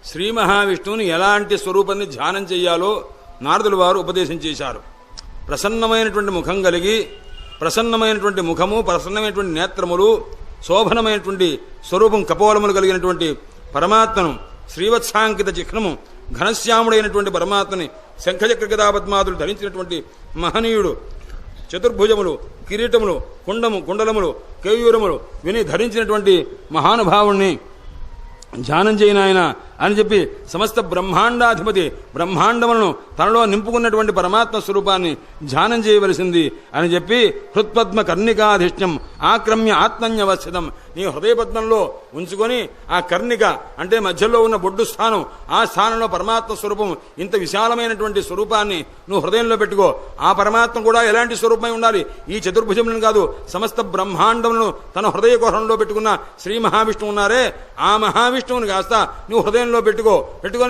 శ్రీ మహావిష్ణువుని ఎలాంటి స్వరూపాన్ని ధ్యానం చెయ్యాలో నారదుల వారు ఉపదేశం చేశారు. ప్రసన్నమైనటువంటి ముఖం కలిగి, ప్రసన్నమైనటువంటి ముఖము, ప్రసన్నమైనటువంటి నేత్రములు, శోభనమైనటువంటి స్వరూపం, కపోలములు కలిగినటువంటి పరమాత్మను, శ్రీవత్సాంకిత చిహ్నము, ఘనశ్యాముడైనటువంటి పరమాత్మని, శంఖచక్ర గదాపద్మాదులు ధరించినటువంటి మహనీయుడు, చతుర్భుజములు, కిరీటములు, కుండలములు, కేయూరములు విని ధరించినటువంటి మహానుభావుణ్ణి ధ్యానం చేయనాయన అని చెప్పి సమస్త బ్రహ్మాండాధిపతి, బ్రహ్మాండములను తనలో నింపుకున్నటువంటి పరమాత్మ స్వరూపాన్ని ధ్యానం చేయవలసింది అని చెప్పి హృత్పద్మ కర్ణికాధిష్ట్యం ఆక్రమ్య ఆత్మన్యవస్థితం, నీ హృదయపద్మంలో ఉంచుకొని ఆ కర్ణిక అంటే మధ్యలో ఉన్న బొడ్డు స్థానం, ఆ స్థానంలో పరమాత్మ స్వరూపం, ఇంత విశాలమైనటువంటి స్వరూపాన్ని నువ్వు హృదయంలో పెట్టుకో. ఆ పరమాత్మ కూడా ఎలాంటి స్వరూపమై ఉండాలి? ఈ చతుర్భుజములను కాదు, సమస్త బ్రహ్మాండములను తన హృదయ కోహంలో పెట్టుకున్న శ్రీ మహావిష్ణువు ఉన్నారే, ఆ మహావిష్ణువుని కాస్త నువ్వు హృదయంలో పెట్టుకొని